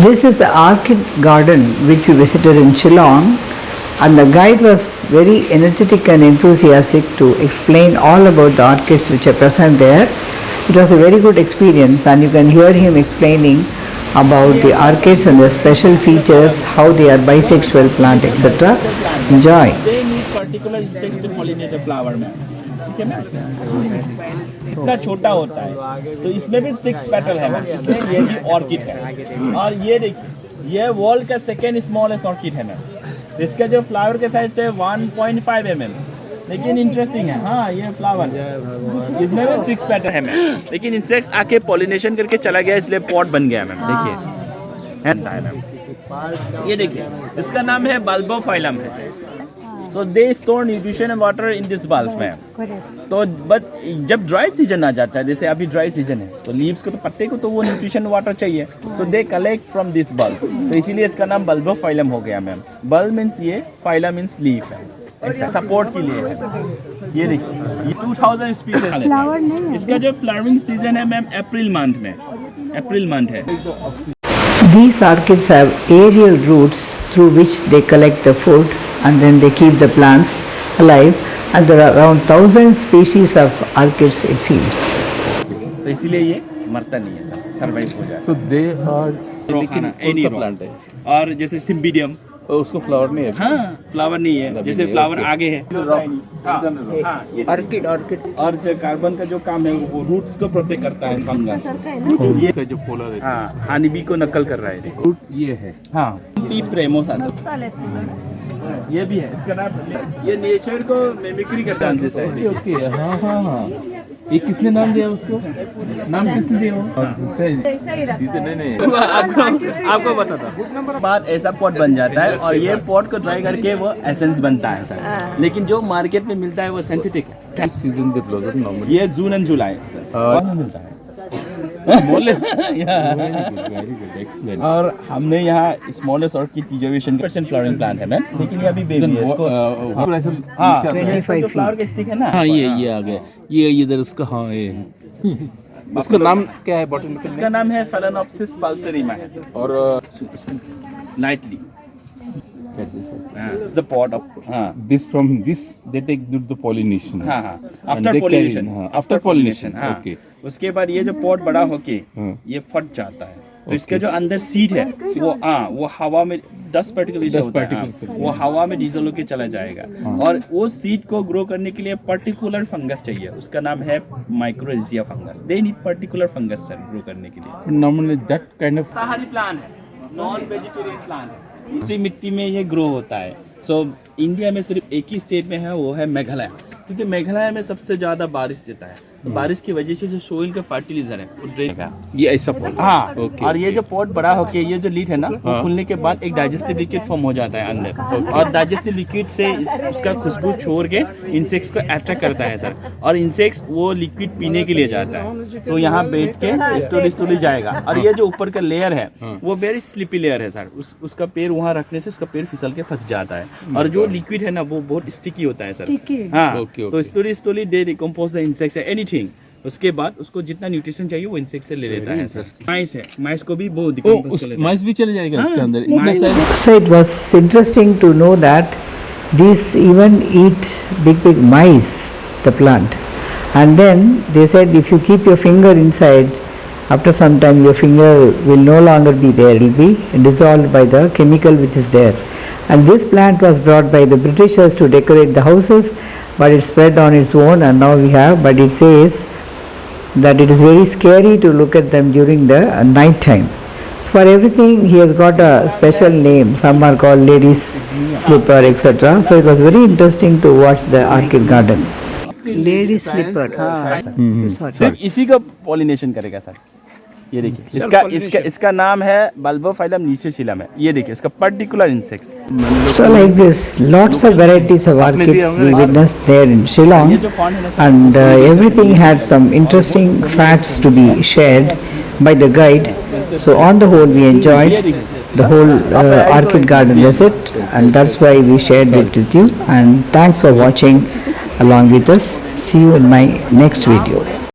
This is the orchid garden which we visited in Shillong, and the guide was very energetic and enthusiastic to explain all about the orchids which are present there. It was a very good experience, and you can hear him explaining about the orchids and their special features, how they are bisexual plant, etc. Enjoy. They need particular insects to pollinate the flower में, ठीक है ना? इतना छोटा होता है, तो इसमें भी 6 पेटल है, इसलिए ये भी ऑर्किड है। और ये देखिए, ये वर्ल्ड का सेकेंड स्मॉलेस्ट ऑर्किड है मैम। इसका जो फ्लावर के साइज है 1.5 mm, लेकिन इंटरेस्टिंग है। हाँ, ये फ्लावर इसमें भी 6 पेटल है मैम, लेकिन इंसेक्ट्स आके पॉलिनेशन करके चला गया, इसलिए पॉट बन गया मैम। देखिए है मैम, ये देखिए, इसका नाम है बल्बोफाइलम है। So they store nutrition and water in this bulb में। तो बट जब ड्राई सीजन आ जाता है, जैसे अभी ड्राई सीजन है, तो लीव्स को, तो पत्ते को तो वो न्यूट्रिशन वाटर चाहिए, so they collect from this bulb. तो इसीलिए इसका नाम बल्बोफाइलम हो गया मैम। बल्ब मीन्स ये, फाइलम मीन्स लीफ है, सपोर्ट के लिए है। ये देखिए, ये 2000 स्पीसीज है। इसका जो फ्लावरिंग सीजन है मैम अप्रैल मंथ में, अप्रैल मंथ है। These orchids have aerial roots through which they collect the food and then they keep the plants alive, and there are around 1000 species of orchids it seems. तो इसीलिए ये मरता नहीं है sir, survive हो जाए। So they are any plant है। और जैसे सिम्बिडियम, उसको फ्लावर नहीं है। हाँ, फ्लावर नहीं है, जैसे फ्लावर आगे है। Orchid. और जो कार्बन का जो काम है वो रूट्स को प्रोटेक्ट करता है, फंगस। ये जो पोलर है, हाँ, हनी बी को नकल कर रहा है। रूट ये है। हाँ, पी प्रेमोसा सर, ये भी है। इसका नाम, ये नेचर को मिमिक्री करता है। ओके, हाँ। ये किसने नाम दिया उसको? नाम किसने दिया वो? सीधे नहीं। आपको बताता बाद ऐसा पॉट बन जाता है, और ये पॉट को ड्राई करके वो एसेंस बनता है सर। लेकिन जो मार्केट में मिलता है वो सिंथेटिक है। सीजन दे क्लोजर नॉर्मली ये जून एंड जुलाई सर मिलता है। और हमने यहाँ smallest orchid preservation 1% flowering plant है मैम, लेकिन ये अभी बेबी है। इसको हाँ, 25 फ्लावर के स्टिक है ना। हाँ, ये आ गया, ये इधर उसका। हाँ, ये उसका नाम क्या है बॉटनिकल? इसका नाम है फेलेनोप्सिस पल्सरिमा है सर। और Knightley the pot of this from this they take the pollination. after pollination okay. उसके बाद ये जो पॉट बड़ा होके ये फट जाता है, तो इसका जो अंदर सीड है वो हवा में 10 पार्टिकल होता है, वो हवा में डीजल होके चला जाएगा। और वो सीड को ग्रो करने के लिए पर्टिकुलर फंगस चाहिए, उसका नाम है mycorrhiza fungus. They need particular fungus sir grow करने के लिए। नॉर्मली दैट काइंड ऑफ सहारी प्लांट है, नॉन वेजिटेरियन प्लांट है, इसी मिट्टी में ये ग्रो होता है। सो इंडिया में सिर्फ एक ही स्टेट में है, वो है मेघालय, क्योंकि मेघालय में सबसे ज्यादा बारिश देता है, तो बारिश की वजह से जो सोइल का फर्टिलाइजर है वो ड्रेन का ये ऐसा पॉट। हाँ, और ये जो पॉट बड़ा होके ये जो लीड है ना, वो खुलने के बाद एक डाइजेस्टिव लिक्विड फॉर्म हो जाता है अंदर, और डाइजेस्टिव लिक्विड से उसका खुशबू छोड़ के इंसेक्ट्स को अट्रैक्ट करता है सर, और इंसेक्ट्स वो लिक्विड पीने के लिए जाता है, तो यहाँ बैठ के स्लोली जाएगा। और ये जो ऊपर का लेयर है वो वेरी स्लिपी लेयर है सर, उसका पैर वहाँ रखने से उसका पैर फिसल के फंस जाता है, और जो लिक्विड है ना वो बहुत स्टिकी होता है सर। हाँ, तो slowly they decompose the insects anything. उसके बाद उसको जितना न्यूट्रिशन चाहिए वो इंसेक्ट से ले लेता है सर। माइस है, माइस को भी बहुत डिकम्पोज कर लेता है। माइस भी चले जाएगा इसके अंदर। So it was interesting to know that these even eat big mice, the plant. And then they said if you keep your finger inside, after some time your finger will no longer be there, it will be dissolved by the chemical which is there. And this plant was brought by the Britishers to decorate the houses, but it spread on its own, and now we have, but it says that it is very scary to look at them during the night time. So for everything he has got a special name. Some are called ladies slipper, etc. So it was very interesting to watch the orchid garden. Lady slipper. सिर्फ इसी का pollination करेगा sir. ये देखिए, इसका नाम है बल्बोफाइलम निसेसिलम है। ये देखिए इसका particular insects. So like this, lots of varieties of orchids we witnessed there in Shillong, and everything had some interesting facts to be shared by the guide. So on the whole, we enjoyed the whole orchid garden visit, and that's why we shared it with you. And thanks for watching along with us. See you in my next video.